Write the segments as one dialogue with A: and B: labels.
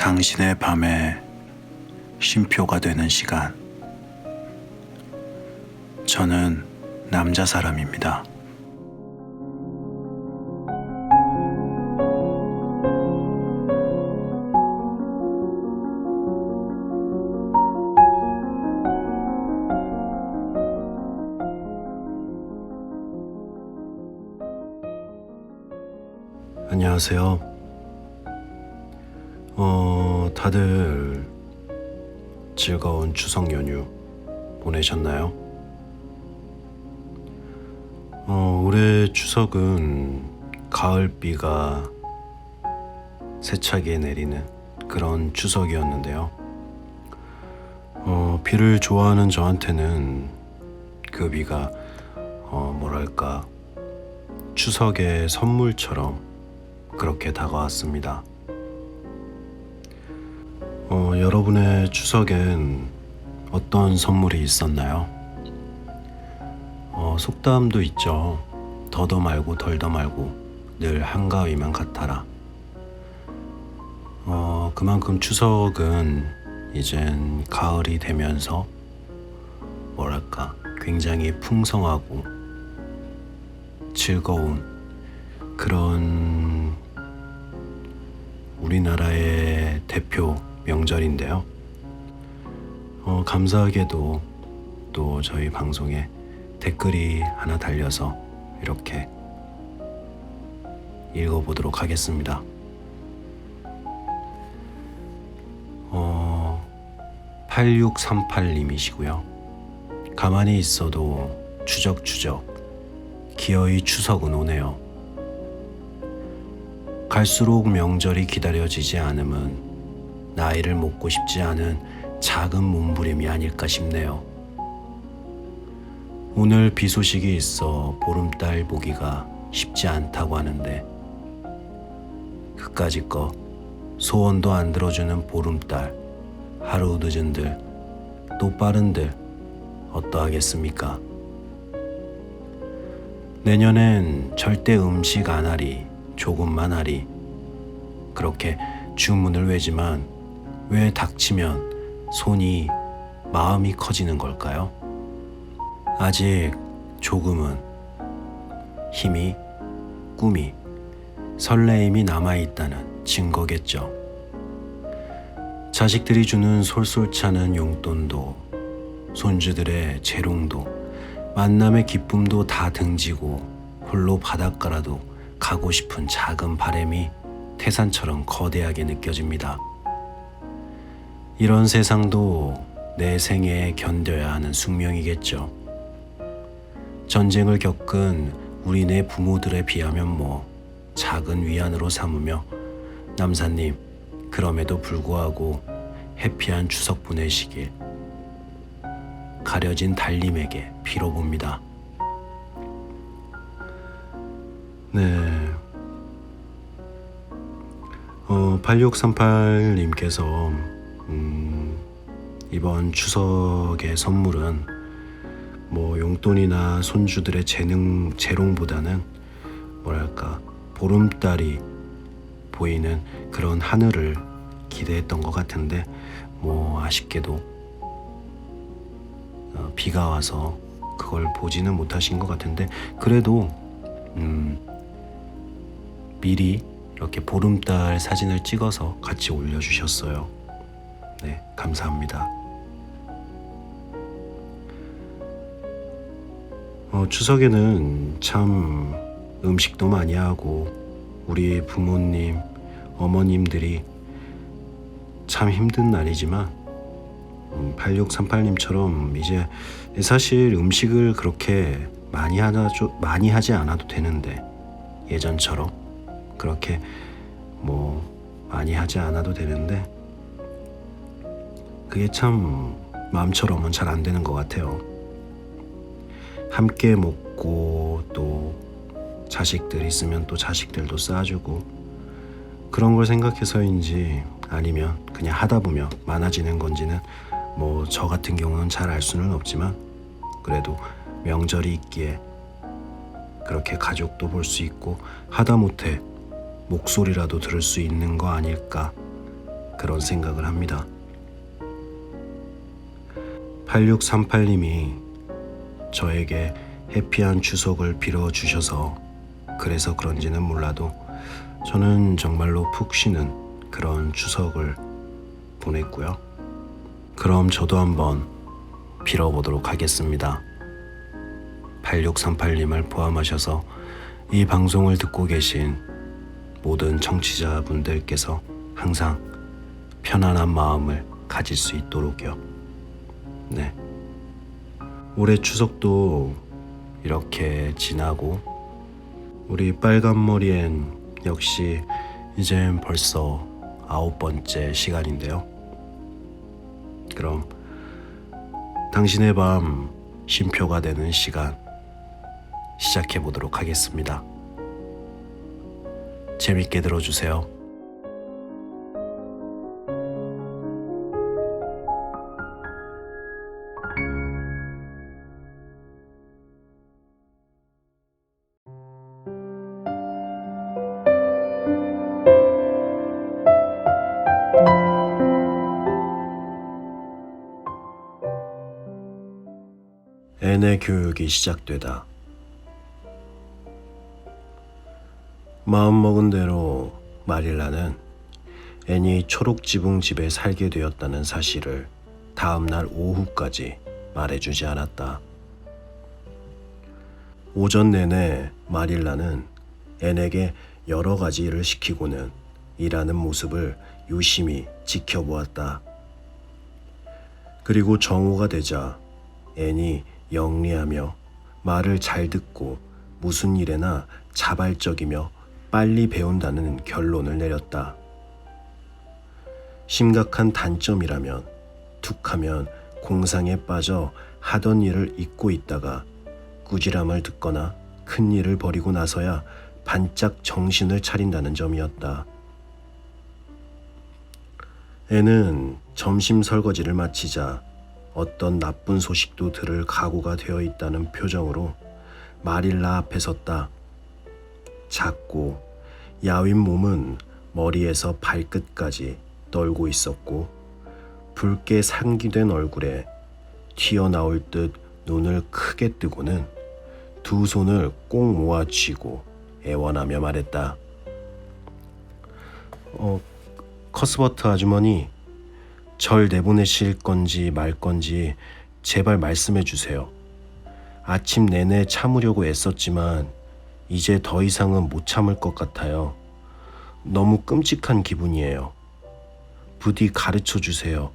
A: 당신의 밤에 쉼표가 되는 시간. 저는 남자 사람입니다.
B: 안녕하세요. 다들 즐거운 추석 연휴 보내셨나요? 올해 추석은 가을비가 세차게 내리는 그런 추석이었는데요. 비를 좋아하는 저한테는 그 비가 뭐랄까 추석의 선물처럼 그렇게 다가왔습니다. 여러분의 추석엔 어떤 선물이 있었나요? 속담도 있죠. 더도 말고 덜도 말고 늘 한가위만 같아라. 그만큼 추석은 이젠 가을이 되면서 뭐랄까 굉장히 풍성하고 즐거운 그런 우리나라의 대표 명절인데요. 감사하게도 또 저희 방송에 댓글이 하나 달려서 이렇게 읽어보도록 하겠습니다. 8638님이시고요. 가만히 있어도 추적추적 기어이 추석은 오네요. 갈수록 명절이 기다려지지 않음은 나이를 먹고 싶지 않은 작은 몸부림이 아닐까 싶네요. 오늘 비 소식이 있어 보름달 보기가 쉽지 않다고 하는데 그까짓 거 소원도 안 들어주는 보름달, 하루 늦은들 또 빠른들 어떠하겠습니까? 내년엔 절대 음식 안 하리, 조금만 하리 그렇게 주문을 외지만 왜 닥치면 손이 마음이 커지는 걸까요? 아직 조금은 힘이, 꿈이, 설레임이 남아있다는 증거겠죠. 자식들이 주는 솔솔 차는 용돈도 손주들의 재롱도 만남의 기쁨도 다 등지고 홀로 바닷가라도 가고 싶은 작은 바람이 태산처럼 거대하게 느껴집니다. 이런 세상도 내 생애에 견뎌야 하는 숙명이겠죠. 전쟁을 겪은 우리네 부모들에 비하면 뭐 작은 위안으로 삼으며 남사님 그럼에도 불구하고 해피한 추석 보내시길 가려진 달님에게 빌어봅니다. 네. 8638님께서 이번 추석의 선물은 뭐 용돈이나 손주들의 재롱보다는 뭐랄까 보름달이 보이는 그런 하늘을 기대했던 것 같은데 뭐 아쉽게도 비가 와서 그걸 보지는 못하신 것 같은데 그래도 미리 이렇게 보름달 사진을 찍어서 같이 올려주셨어요. 네, 감사합니다. 추석에는 참 음식도 많이 하고 우리 부모님, 어머님들이 참 힘든 날이지만 8638님처럼 이제 사실 음식을 그렇게 많이 하지 않아도 되는데 예전처럼 그렇게 뭐 많이 하지 않아도 되는데 그게 참 마음처럼은 잘 안 되는 것 같아요. 함께 먹고 또 자식들 있으면 또 자식들도 싸주고 그런 걸 생각해서인지 아니면 그냥 하다 보면 많아지는 건지는 뭐 저 같은 경우는 잘 알 수는 없지만 그래도 명절이 있기에 그렇게 가족도 볼 수 있고 하다못해 목소리라도 들을 수 있는 거 아닐까 그런 생각을 합니다. 8638님이 저에게 해피한 추석을 빌어주셔서 그래서 그런지는 몰라도 저는 정말로 푹 쉬는 그런 추석을 보냈고요. 그럼 저도 한번 빌어보도록 하겠습니다. 8638님을 포함하셔서 이 방송을 듣고 계신 모든 청취자분들께서 항상 편안한 마음을 가질 수 있도록요. 네. 올해 추석도 이렇게 지나고 우리 빨간머리엔 역시 이젠 벌써 9번째 시간인데요. 그럼 당신의 밤 쉼표가 되는 시간 시작해 보도록 하겠습니다. 재밌게 들어주세요. 애네 교육이 시작되다. 마음먹은 대로 마릴라는 애니 초록지붕 집에 살게 되었다는 사실을 다음날 오후까지 말해주지 않았다. 오전 내내 마릴라는 앤에게 여러 가지 일을 시키고는 일하는 모습을 유심히 지켜보았다. 그리고 정오가 되자 앤이 영리하며 말을 잘 듣고 무슨 일에나 자발적이며 빨리 배운다는 결론을 내렸다. 심각한 단점이라면 툭하면 공상에 빠져 하던 일을 잊고 있다가 꾸지람을 듣거나 큰 일을 벌이고 나서야 반짝 정신을 차린다는 점이었다. 애는 점심 설거지를 마치자 어떤 나쁜 소식도 들을 각오가 되어 있다는 표정으로 마릴라 앞에 섰다. 작고 야윈 몸은 머리에서 발끝까지 떨고 있었고 붉게 상기된 얼굴에 튀어나올 듯 눈을 크게 뜨고는 두 손을 꼭 모아 쥐고 애원하며 말했다. 커스버트 아주머니, 절 내보내실 건지 말 건지 제발 말씀해 주세요. 아침 내내 참으려고 애썼지만 이제 더 이상은 못 참을 것 같아요. 너무 끔찍한 기분이에요. 부디 가르쳐 주세요.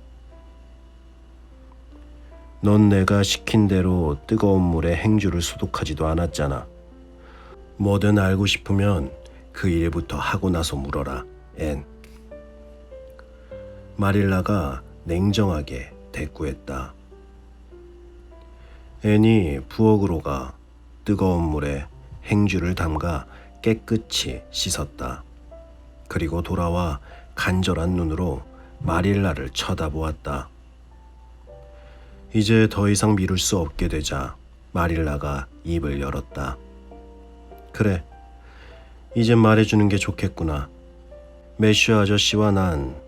B: 넌 내가 시킨 대로 뜨거운 물에 행주를 소독하지도 않았잖아. 뭐든 알고 싶으면 그 일부터 하고 나서 물어라, 앤. 마릴라가 냉정하게 대꾸했다. 앤이 부엌으로 가 뜨거운 물에 행주를 담가 깨끗이 씻었다. 그리고 돌아와 간절한 눈으로 마릴라를 쳐다보았다. 이제 더 이상 미룰 수 없게 되자 마릴라가 입을 열었다. 그래, 이젠 말해주는 게 좋겠구나. 매슈 아저씨와 난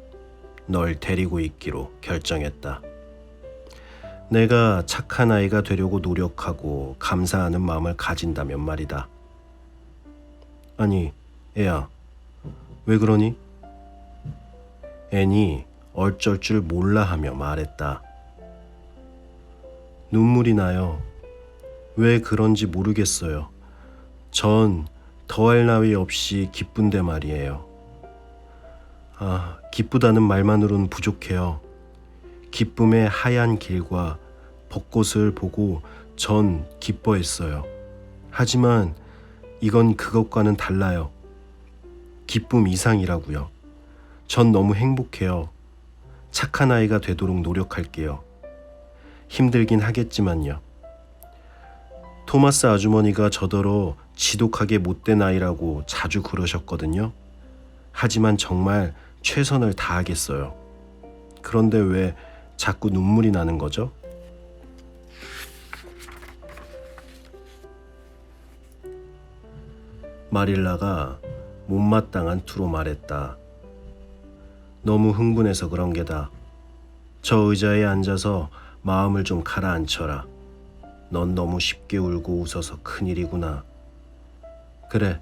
B: 널 데리고 있기로 결정했다. 내가 착한 아이가 되려고 노력하고 감사하는 마음을 가진다면 말이다. 아니, 애야, 왜 그러니? 앤이 어쩔 줄 몰라 하며 말했다. 눈물이 나요. 왜 그런지 모르겠어요. 전 더할 나위 없이 기쁜데 말이에요. 기쁘다는 말만으로는 부족해요. 기쁨의 하얀 길과 벚꽃을 보고 전 기뻐했어요. 하지만 이건 그것과는 달라요. 기쁨 이상이라고요. 전 너무 행복해요. 착한 아이가 되도록 노력할게요. 힘들긴 하겠지만요. 토마스 아주머니가 저더러 지독하게 못된 아이라고 자주 그러셨거든요. 하지만 정말 최선을 다하겠어요. 그런데 왜 자꾸 눈물이 나는 거죠? 마릴라가 못마땅한 투로 말했다. 너무 흥분해서 그런 게다. 저 의자에 앉아서 마음을 좀 가라앉혀라. 넌 너무 쉽게 울고 웃어서 큰일이구나. 그래,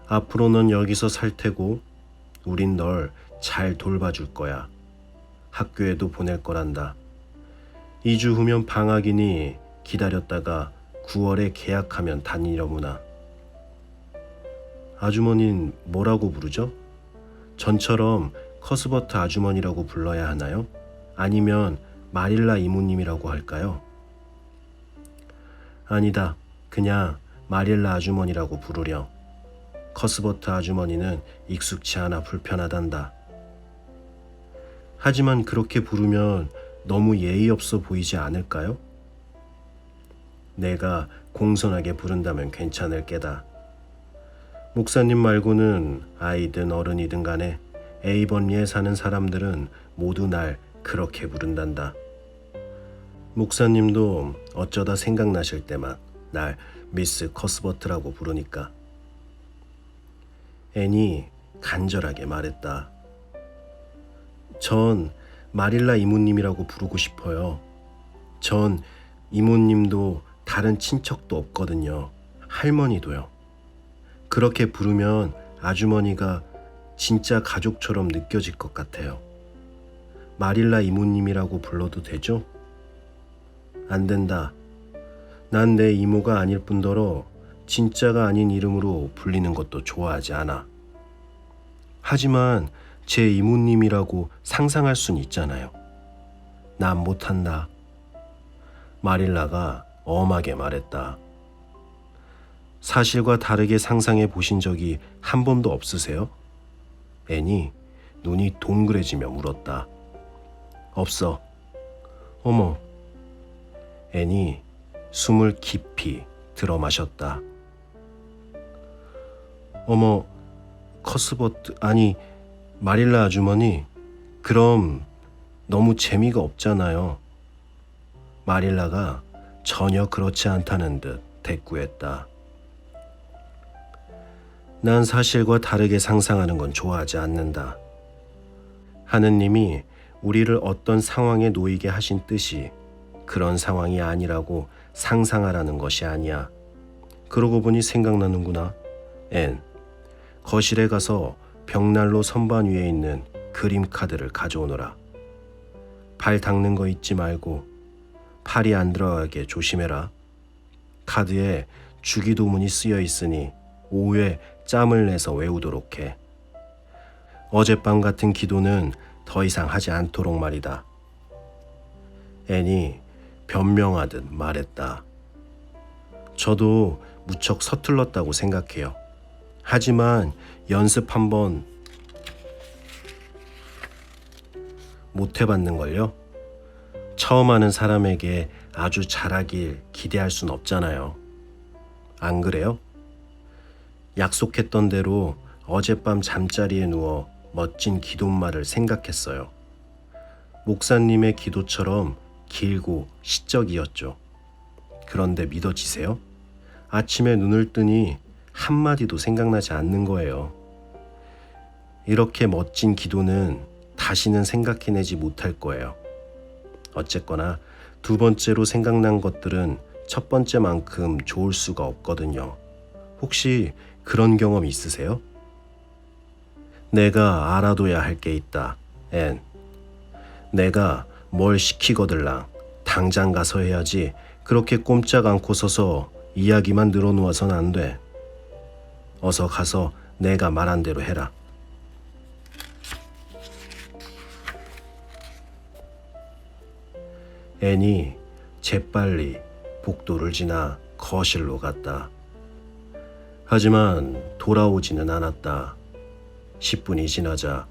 B: 앞으로 넌 여기서 살 테고 우린 널 잘 돌봐줄 거야. 학교에도 보낼 거란다. 2주 후면 방학이니 기다렸다가 9월에 계약하면 다니려무나. 아주머니는 뭐라고 부르죠? 전처럼 커스버트 아주머니라고 불러야 하나요? 아니면 마릴라 이모님이라고 할까요? 아니다. 그냥 마릴라 아주머니라고 부르려. 커스버트 아주머니는 익숙치 않아 불편하단다. 하지만 그렇게 부르면 너무 예의 없어 보이지 않을까요? 내가 공손하게 부른다면 괜찮을 게다. 목사님 말고는 아이든 어른이든 간에 에이번리에 사는 사람들은 모두 날 그렇게 부른단다. 목사님도 어쩌다 생각나실 때만 날 미스 커스버트라고 부르니까. 앤이 간절하게 말했다. 전 마릴라 이모님이라고 부르고 싶어요. 전 이모님도 다른 친척도 없거든요. 할머니도요. 그렇게 부르면 아주머니가 진짜 가족처럼 느껴질 것 같아요. 마릴라 이모님이라고 불러도 되죠? 안 된다. 난 내 이모가 아닐 뿐더러 진짜가 아닌 이름으로 불리는 것도 좋아하지 않아. 하지만 제 이모님이라고 상상할 순 있잖아요. 난 못한다. 마릴라가 엄하게 말했다. 사실과 다르게 상상해 보신 적이 한 번도 없으세요? 앤이 눈이 동그래지며 물었다. 없어. 어머. 앤이 숨을 깊이 들어 마셨다. 어머, 커스버트, 아니 마릴라 아주머니, 그럼 너무 재미가 없잖아요. 마릴라가 전혀 그렇지 않다는 듯 대꾸했다. 난 사실과 다르게 상상하는 건 좋아하지 않는다. 하느님이 우리를 어떤 상황에 놓이게 하신 뜻이 그런 상황이 아니라고 상상하라는 것이 아니야. 그러고 보니 생각나는구나. 앤, 거실에 가서 벽난로 선반 위에 있는 그림 카드를 가져오너라. 발 닦는 거 잊지 말고 팔이 안 들어가게 조심해라. 카드에 주기도문이 쓰여 있으니 오후에 짬을 내서 외우도록 해. 어젯밤 같은 기도는 더 이상 하지 않도록 말이다. 앤이 변명하듯 말했다. 저도 무척 서툴렀다고 생각해요. 하지만 연습 한번 못 해봤는걸요? 처음 하는 사람에게 아주 잘하길 기대할 순 없잖아요. 안 그래요? 약속했던 대로 어젯밤 잠자리에 누워 멋진 기도말을 생각했어요. 목사님의 기도처럼 길고 시적이었죠. 그런데 믿어지세요? 아침에 눈을 뜨니 한마디도 생각나지 않는 거예요. 이렇게 멋진 기도는 다시는 생각해내지 못할 거예요. 어쨌거나 두 번째로 생각난 것들은 첫 번째만큼 좋을 수가 없거든요. 혹시 그런 경험 있으세요? 내가 알아둬야 할 게 있다, 앤. 내가 뭘 시키거들랑 당장 가서 해야지 그렇게 꼼짝 않고 서서 이야기만 늘어놓아선 안 돼. 어서 가서 내가 말한 대로 해라. 앤이 재빨리 복도를 지나 거실로 갔다. 하지만 돌아오지는 않았다. 10분이 지나자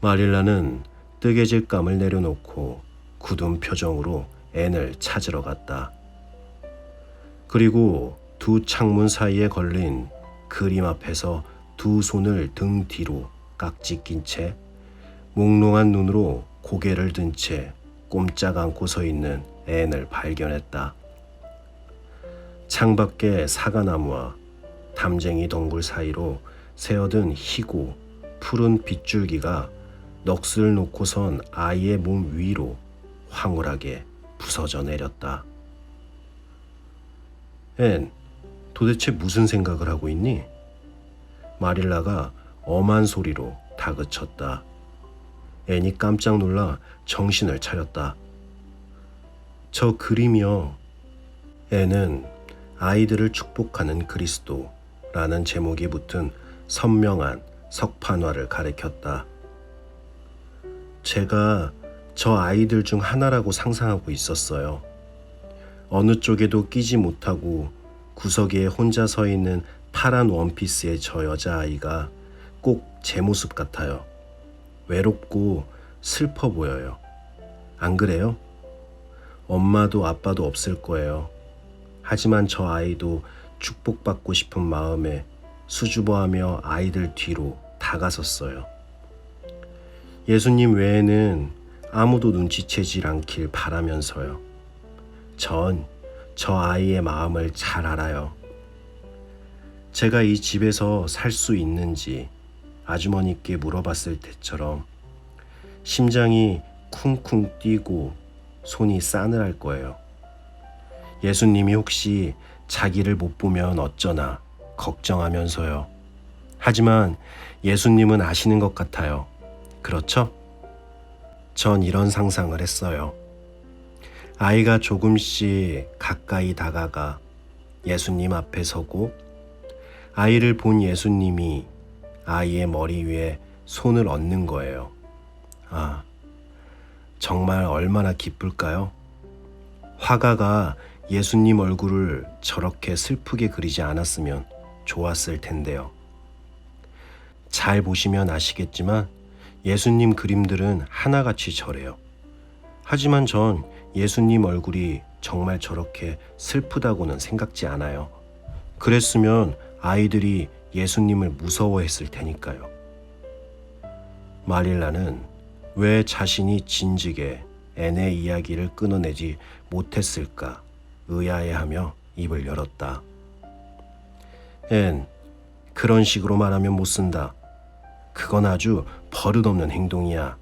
B: 마릴라는 뜨개질감을 내려놓고 굳은 표정으로 앤을 찾으러 갔다. 그리고 두 창문 사이에 걸린 그림 앞에서 두 손을 등 뒤로 깍지 낀 채 몽롱한 눈으로 고개를 든 채 꼼짝 않고 서 있는 앤을 발견했다. 창밖에 사과나무와 담쟁이 덩굴 사이로 새어든 희고 푸른 빗줄기가 넋을 놓고선 아이의 몸 위로 황홀하게 부서져 내렸다. 앤, 도대체 무슨 생각을 하고 있니? 마릴라가 엄한 소리로 다그쳤다. 앤이 깜짝 놀라 정신을 차렸다. 저 그림이요. 앤은 아이들을 축복하는 그리스도라는 제목이 붙은 선명한 석판화를 가리켰다. 제가 저 아이들 중 하나라고 상상하고 있었어요. 어느 쪽에도 끼지 못하고 구석에 혼자 서 있는 파란 원피스의 저 여자아이가 꼭 제 모습 같아요. 외롭고 슬퍼 보여요. 안 그래요? 엄마도 아빠도 없을 거예요. 하지만 저 아이도 축복받고 싶은 마음에 수줍어하며 아이들 뒤로 다가섰어요. 예수님 외에는 아무도 눈치채질 않길 바라면서요. 전 저 아이의 마음을 잘 알아요. 제가 이 집에서 살 수 있는지 아주머니께 물어봤을 때처럼 심장이 쿵쿵 뛰고 손이 싸늘할 거예요. 예수님이 혹시 자기를 못 보면 어쩌나 걱정하면서요. 하지만 예수님은 아시는 것 같아요. 그렇죠? 전 이런 상상을 했어요. 아이가 조금씩 가까이 다가가 예수님 앞에 서고 아이를 본 예수님이 아이의 머리 위에 손을 얹는 거예요. 아, 정말 얼마나 기쁠까요? 화가가 예수님 얼굴을 저렇게 슬프게 그리지 않았으면 좋았을 텐데요. 잘 보시면 아시겠지만 예수님 그림들은 하나같이 저래요. 하지만 전 예수님 얼굴이 정말 저렇게 슬프다고는 생각지 않아요. 그랬으면 아이들이 예수님을 무서워했을 테니까요. 마릴라는 왜 자신이 진즉에 앤의 이야기를 끊어내지 못했을까 의아해하며 입을 열었다. 앤, 그런 식으로 말하면 못 쓴다. 그건 아주 버릇없는 행동이야.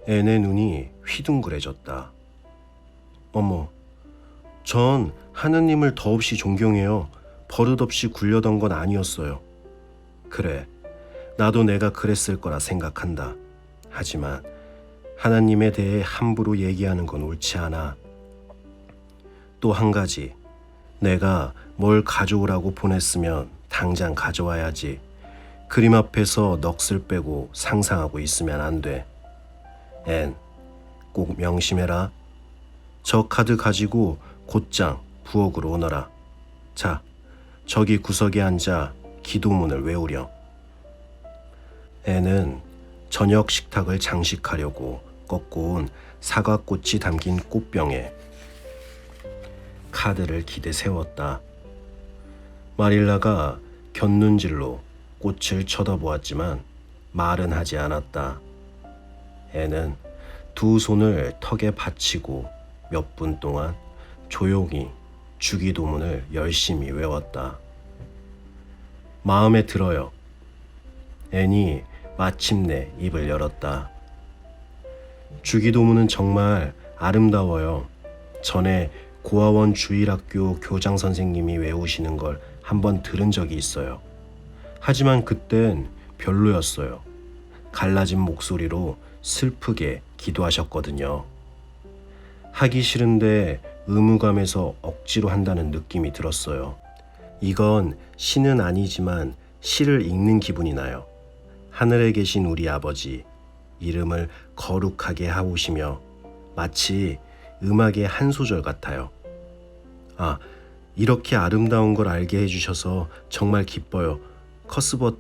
B: 앤의 눈이 휘둥그레졌다. 어머, 전 하느님을 더없이 존경해요. 버릇없이 굴려던 건 아니었어요. 그래, 나도 내가 그랬을 거라 생각한다. 하지만 하나님에 대해 함부로 얘기하는 건 옳지 않아. 또 한 가지, 내가 뭘 가져오라고 보냈으면 당장 가져와야지. 그림 앞에서 넋을 빼고 상상하고 있으면 안 돼. 앤, 꼭 명심해라. 저 카드 가지고 곧장 부엌으로 오너라. 자, 저기 구석에 앉아 기도문을 외우렴. 앤은 저녁 식탁을 장식하려고 꺾어온 사과꽃이 담긴 꽃병에 카드를 기대 세웠다. 마릴라가 곁눈질로 꽃을 쳐다보았지만 말은 하지 않았다. 앤은 두 손을 턱에 받치고 몇 분 동안 조용히 주기도문을 열심히 외웠다. 마음에 들어요. 앤이 마침내 입을 열었다. 주기도문은 정말 아름다워요. 전에 고아원 주일학교 교장 선생님이 외우시는 걸 한번 들은 적이 있어요. 하지만 그땐 별로였어요. 갈라진 목소리로 슬프게 기도하셨거든요. 하기 싫은데 의무감에서 억지로 한다는 느낌이 들었어요. 이건 시는 아니지만 시를 읽는 기분이 나요. 하늘에 계신 우리 아버지, 이름을 거룩하게 하오시며 마치 음악의 한 소절 같아요. 아, 이렇게 아름다운 걸 알게 해주셔서 정말 기뻐요. 커스벗,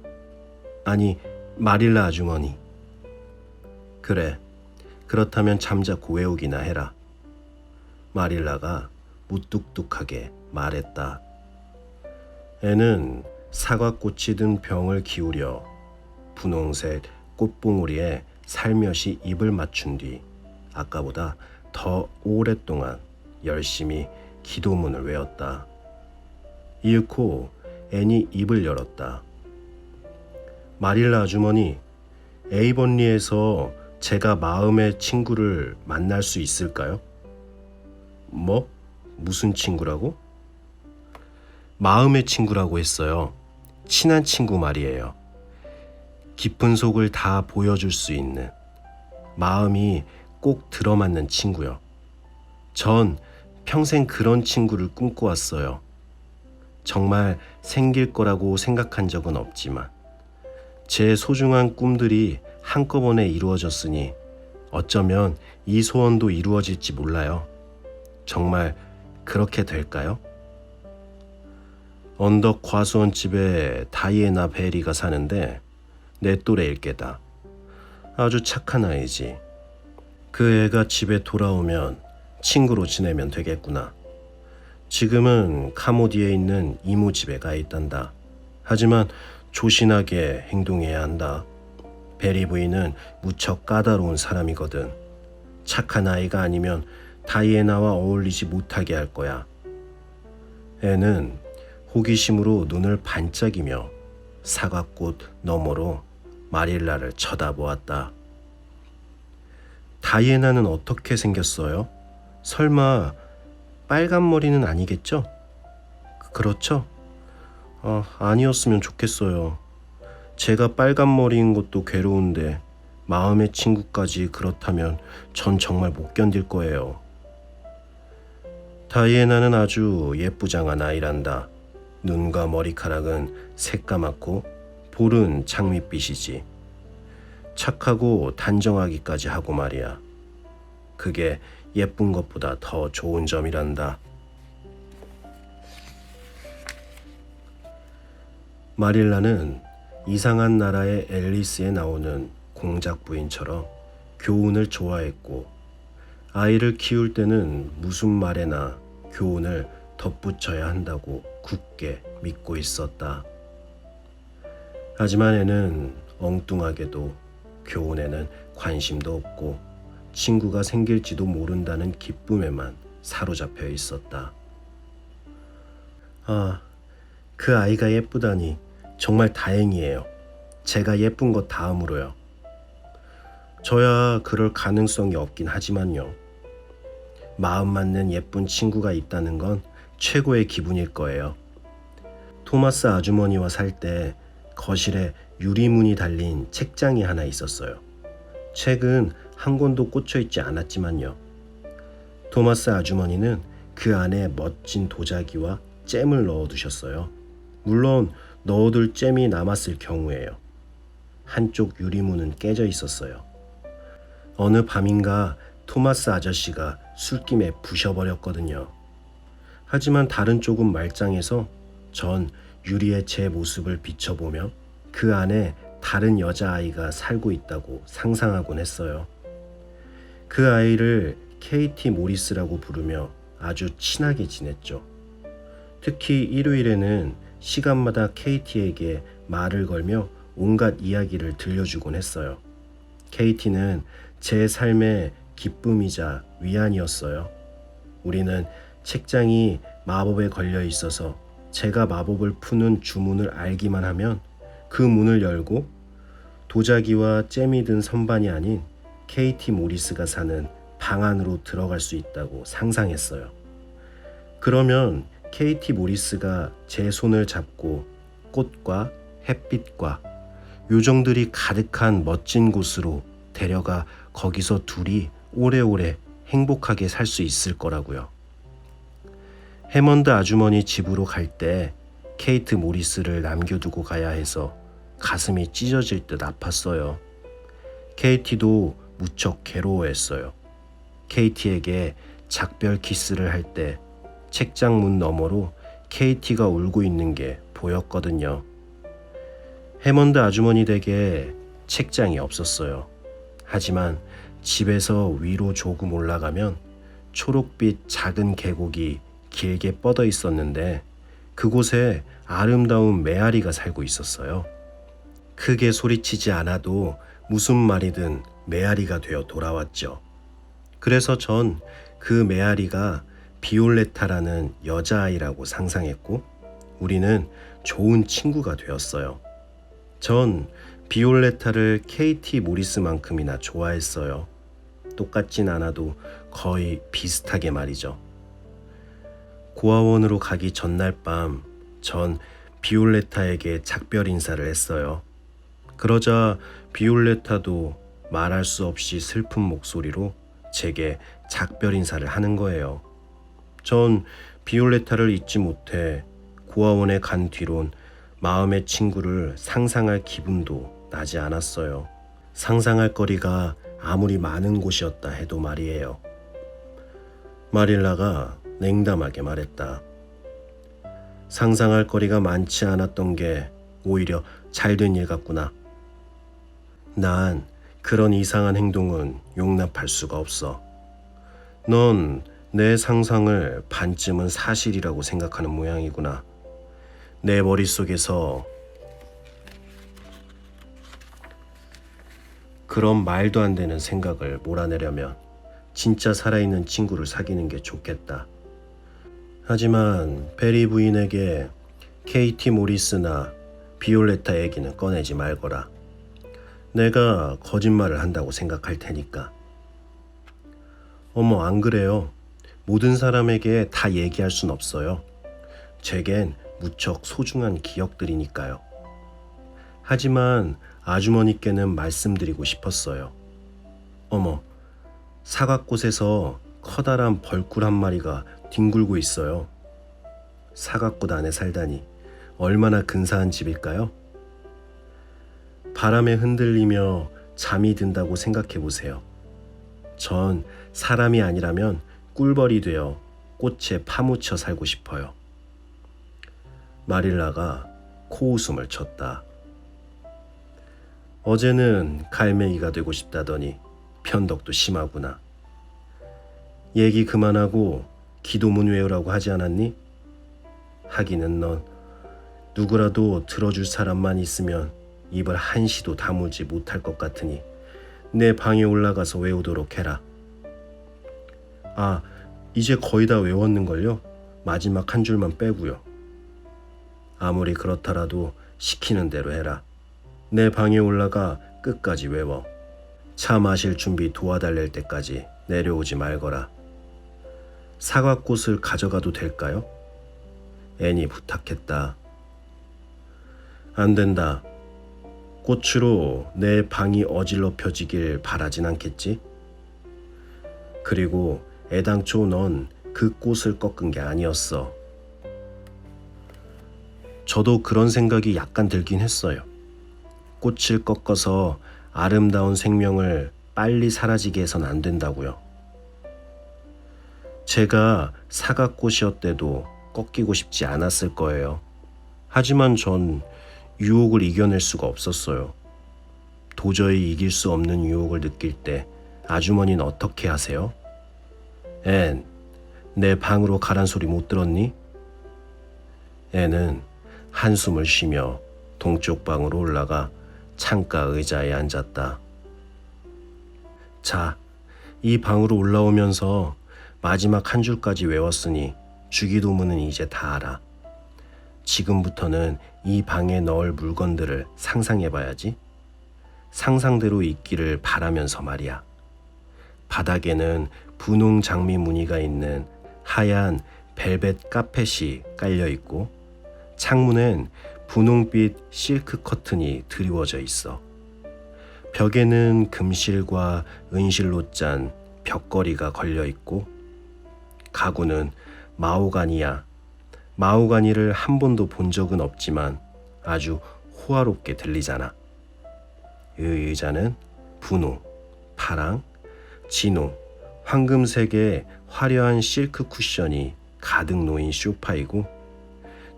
B: 아니 마릴라 아주머니. 그래, 그렇다면 잠자코 외우기나 해라. 마릴라가 무뚝뚝하게 말했다. 애는 사과꽃이 든 병을 기울여 분홍색 꽃봉오리에 살며시 입을 맞춘 뒤 아까보다 더 오랫동안 열심히 기도문을 외웠다. 이윽고 앤이 입을 열었다. 마릴라 아주머니, 에이번리에서 제가 마음의 친구를 만날 수 있을까요? 뭐? 무슨 친구라고? 마음의 친구라고 했어요. 친한 친구 말이에요. 깊은 속을 다 보여줄 수 있는, 마음이 꼭 들어맞는 친구요. 전 평생 그런 친구를 꿈꿔왔어요. 정말 생길 거라고 생각한 적은 없지만 제 소중한 꿈들이 한꺼번에 이루어졌으니 어쩌면 이 소원도 이루어질지 몰라요. 정말 그렇게 될까요? 언덕 과수원집에 다이애나 베리가 사는데 내 또래일 게다. 아주 착한 아이지. 그 애가 집에 돌아오면 친구로 지내면 되겠구나. 지금은 카모디에 있는 이모 집에 가 있단다. 하지만 조신하게 행동해야 한다. 베리 부인은 무척 까다로운 사람이거든. 착한 아이가 아니면 다이애나와 어울리지 못하게 할 거야. 애는 호기심으로 눈을 반짝이며 사과꽃 너머로 마릴라를 쳐다보았다. 다이애나는 어떻게 생겼어요? 설마 빨간 머리는 아니겠죠? 그렇죠? 아니었으면 좋겠어요. 제가 빨간 머리인 것도 괴로운데 마음의 친구까지 그렇다면 전 정말 못 견딜 거예요. 다이애나는 아주 예쁘장한 아이란다. 눈과 머리카락은 새까맣고 볼은 장밋빛이지. 착하고 단정하기까지 하고 말이야. 그게 예쁜 것보다 더 좋은 점이란다. 마릴라는 이상한 나라의 앨리스에 나오는 공작 부인처럼 교훈을 좋아했고 아이를 키울 때는 무슨 말에나 교훈을 덧붙여야 한다고 굳게 믿고 있었다. 하지만 애는 엉뚱하게도 교훈에는 관심도 없고 친구가 생길지도 모른다는 기쁨에만 사로잡혀 있었다. 그 아이가 예쁘다니 정말 다행이에요. 제가 예쁜 것 다음으로요. 저야 그럴 가능성이 없긴 하지만요. 마음 맞는 예쁜 친구가 있다는 건 최고의 기분일 거예요. 토마스 아주머니와 살 때 거실에 유리문이 달린 책장이 하나 있었어요. 책은 한 권도 꽂혀 있지 않았지만요. 토마스 아주머니는 그 안에 멋진 도자기와 잼을 넣어두셨어요. 물론 넣어둘 잼이 남았을 경우에요. 한쪽 유리문은 깨져 있었어요. 어느 밤인가 토마스 아저씨가 술김에 부셔버렸거든요. 하지만 다른 쪽은 말짱해서 전 유리에 제 모습을 비춰보며 그 안에 다른 여자아이가 살고 있다고 상상하곤 했어요. 그 아이를 케이티 모리스라고 부르며 아주 친하게 지냈죠. 특히 일요일에는 시간마다 케이티에게 말을 걸며 온갖 이야기를 들려주곤 했어요. 케이티는 제 삶의 기쁨이자 위안이었어요. 우리는 책장이 마법에 걸려 있어서 제가 마법을 푸는 주문을 알기만 하면 그 문을 열고 도자기와 잼이 든 선반이 아닌 케이티 모리스가 사는 방 안으로 들어갈 수 있다고 상상했어요. 그러면 케이티 모리스가 제 손을 잡고 꽃과 햇빛과 요정들이 가득한 멋진 곳으로 데려가 거기서 둘이 오래오래 행복하게 살 수 있을 거라고요. 해먼드 아주머니 집으로 갈 때 케이트 모리스를 남겨두고 가야 해서 가슴이 찢어질 듯 아팠어요. 케이티도 무척 괴로워했어요. 케이티에게 작별 키스를 할 때 책장 문 너머로 케이티가 울고 있는 게 보였거든요. 해먼드 아주머니 댁에 책장이 없었어요. 하지만 집에서 위로 조금 올라가면 초록빛 작은 계곡이 길게 뻗어 있었는데 그곳에 아름다운 메아리가 살고 있었어요. 크게 소리치지 않아도 무슨 말이든 메아리가 되어 돌아왔죠. 그래서 전 그 메아리가 비올레타라는 여자아이라고 상상했고 우리는 좋은 친구가 되었어요. 전 비올레타를 KT 모리스만큼이나 좋아했어요. 똑같진 않아도 거의 비슷하게 말이죠. 고아원으로 가기 전날 밤 전 비올레타에게 작별 인사를 했어요. 그러자 비올레타도 말할 수 없이 슬픈 목소리로 제게 작별 인사를 하는 거예요. 전 비올레타를 잊지 못해 고아원에 간 뒤론 마음의 친구를 상상할 기분도 나지 않았어요. 상상할 거리가 아무리 많은 곳이었다 해도 말이에요. 마릴라가 냉담하게 말했다. 상상할 거리가 많지 않았던 게 오히려 잘된 일 같구나. 난 그런 이상한 행동은 용납할 수가 없어. 넌 내 상상을 반쯤은 사실이라고 생각하는 모양이구나. 내 머릿속에서 그런 말도 안 되는 생각을 몰아내려면 진짜 살아있는 친구를 사귀는 게 좋겠다. 하지만 베리 부인에게 KT 모리스나 비올레타 얘기는 꺼내지 말거라. 내가 거짓말을 한다고 생각할 테니까. 어머, 안 그래요. 모든 사람에게 다 얘기할 순 없어요. 제겐 무척 소중한 기억들이니까요. 하지만 아주머니께는 말씀드리고 싶었어요. 어머, 사과꽃에서 커다란 벌꿀 한 마리가 뒹굴고 있어요. 사과꽃 안에 살다니 얼마나 근사한 집일까요? 바람에 흔들리며 잠이 든다고 생각해 보세요. 전 사람이 아니라면 꿀벌이 되어 꽃에 파묻혀 살고 싶어요. 마릴라가 코웃음을 쳤다. 어제는 갈매기가 되고 싶다더니 편덕도 심하구나. 얘기 그만하고 기도문 외우라고 하지 않았니? 하기는 넌 누구라도 들어줄 사람만 있으면 입을 한시도 다물지 못할 것 같으니 내 방에 올라가서 외우도록 해라. 아, 이제 거의 다 외웠는걸요? 마지막 한 줄만 빼고요. 아무리 그렇더라도 시키는 대로 해라. 내 방에 올라가 끝까지 외워. 차 마실 준비 도와달랠 때까지 내려오지 말거라. 사과꽃을 가져가도 될까요? 앤이 부탁했다. 안 된다. 꽃으로 내 방이 어질러펴지길 바라진 않겠지? 그리고 애당초 넌 그 꽃을 꺾은 게 아니었어. 저도 그런 생각이 약간 들긴 했어요. 꽃을 꺾어서 아름다운 생명을 빨리 사라지게 해선 안 된다고요. 제가 사과꽃이었대도 꺾이고 싶지 않았을 거예요. 하지만 전 유혹을 이겨낼 수가 없었어요. 도저히 이길 수 없는 유혹을 느낄 때 아주머니는 어떻게 하세요? 앤, 내 방으로 가란 소리 못 들었니? 앤은 한숨을 쉬며 동쪽 방으로 올라가 창가 의자에 앉았다. 자, 이 방으로 올라오면서 마지막 한 줄까지 외웠으니 주기도문은 이제 다 알아. 지금부터는 이 방에 넣을 물건들을 상상해봐야지. 상상대로 있기를 바라면서 말이야. 바닥에는 분홍 장미 무늬가 있는 하얀 벨벳 카펫이 깔려있고 창문엔 분홍빛 실크 커튼이 드리워져 있어. 벽에는 금실과 은실로 짠 벽걸이가 걸려있고 가구는 마호가니야. 마호가니를 한 번도 본 적은 없지만 아주 호화롭게 들리잖아. 이 의자는 분홍, 파랑, 진홍, 황금색의 화려한 실크 쿠션이 가득 놓인 소파이고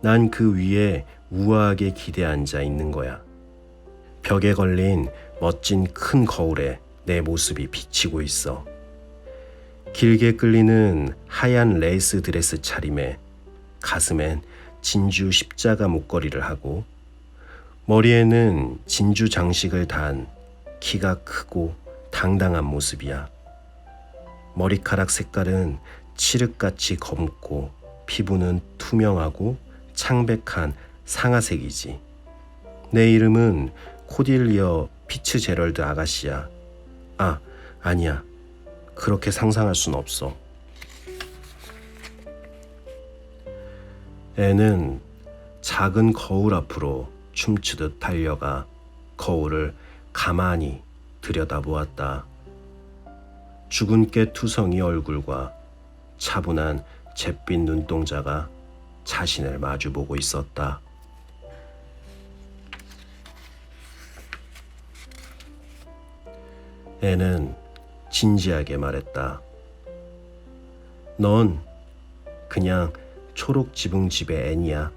B: 난 그 위에 우아하게 기대앉아 있는 거야. 벽에 걸린 멋진 큰 거울에 내 모습이 비치고 있어. 길게 끌리는 하얀 레이스 드레스 차림에 가슴엔 진주 십자가 목걸이를 하고 머리에는 진주 장식을 단 키가 크고 당당한 모습이야. 머리카락 색깔은 칠흑같이 검고 피부는 투명하고 창백한 상아색이지. 내 이름은 코딜리어 피츠제럴드 아가씨야. 아, 아니야. 그렇게 상상할 순 없어. 애는 작은 거울 앞으로 춤추듯 달려가 거울을 가만히 들여다보았다. 죽은 깨 투성이 얼굴과 차분한 잿빛 눈동자가 자신을 마주보고 있었다. 애는 진지하게 말했다. 넌 그냥 초록 지붕 집의 애니야.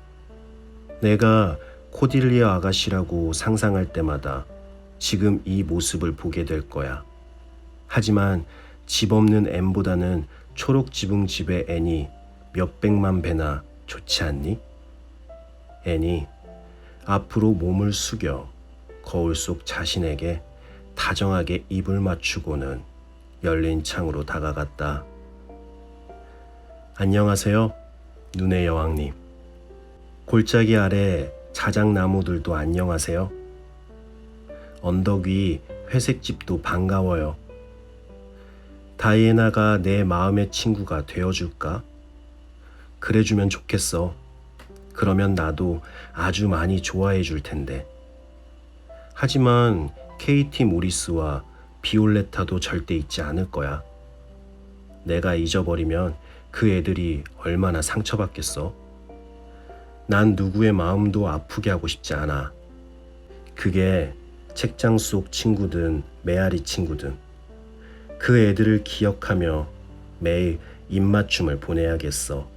B: 내가 코딜리어 아가씨라고 상상할 때마다 지금 이 모습을 보게 될 거야. 하지만 집 없는 앤보다는 초록 지붕 집의 앤이 몇백만 배나 좋지 않니? 앤이 앞으로 몸을 숙여 거울 속 자신에게 다정하게 입을 맞추고는 열린 창으로 다가갔다. 안녕하세요, 눈의 여왕님. 골짜기 아래 자작나무들도 안녕하세요. 언덕 위 회색집도 반가워요. 다이애나가 내 마음의 친구가 되어줄까? 그래주면 좋겠어. 그러면 나도 아주 많이 좋아해 줄 텐데. 하지만 KT 모리스와 비올레타도 절대 잊지 않을 거야. 내가 잊어버리면 그 애들이 얼마나 상처받겠어. 난 누구의 마음도 아프게 하고 싶지 않아. 그게 책장 속 친구든 메아리 친구든 그 애들을 기억하며 매일 입맞춤을 보내야겠어.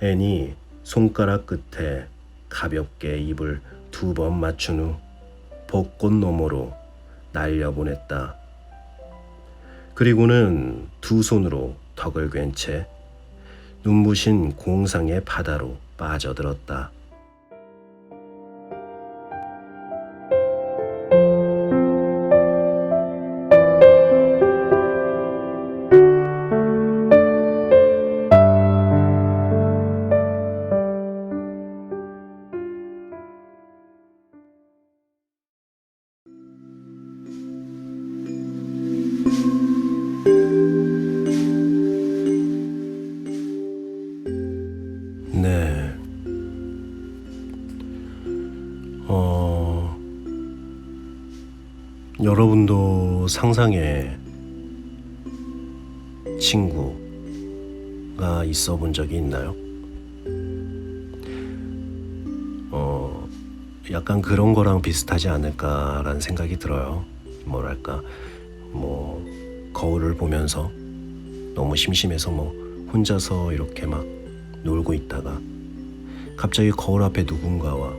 B: 앤이 손가락 끝에 가볍게 입을 2번 맞춘 후 벚꽃 너머로 날려보냈다. 그리고는 두 손으로 덕을 괜 채 눈부신 공상의 바다로 빠져들었다. 네. 여러분도 상상에 친구가 있어 본 적이 있나요? 약간 그런 거랑 비슷하지 않을까라는 생각이 들어요. 뭐랄까, 거울을 보면서 너무 심심해서 혼자서 이렇게 막 놀고 있다가 갑자기 거울 앞에 누군가와,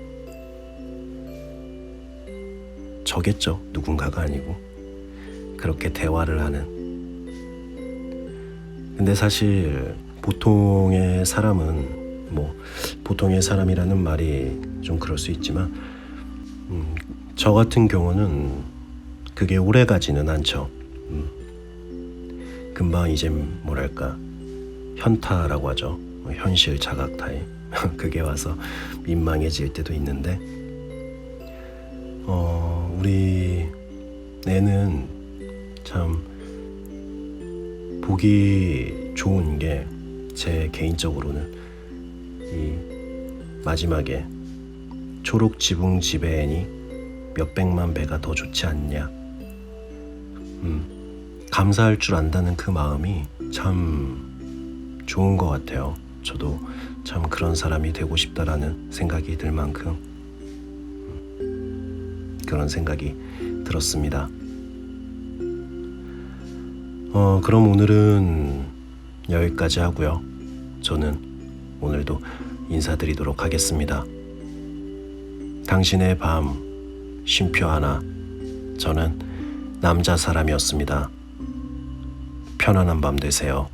B: 저겠죠, 누군가가 아니고, 그렇게 대화를 하는. 근데 사실 보통의 사람은, 보통의 사람이라는 말이 좀 그럴 수 있지만 저 같은 경우는 그게 오래 가지는 않죠. 금방 이제 뭐랄까, 현타라고 하죠. 현실 자각 타임. 그게 와서 민망해질 때도 있는데, 우리 애는 참 보기 좋은 게, 제 개인적으로는 이 마지막에 초록 지붕 집의 애니 몇백만 배가 더 좋지 않냐. 감사할 줄 안다는 그 마음이 참 좋은 것 같아요. 저도 참 그런 사람이 되고 싶다라는 생각이 들 만큼 그런 생각이 들었습니다. 그럼 오늘은 여기까지 하고요. 저는 오늘도 인사드리도록 하겠습니다. 당신의 밤 쉼표 하나. 저는 남자 사람이었습니다. 편안한 밤 되세요.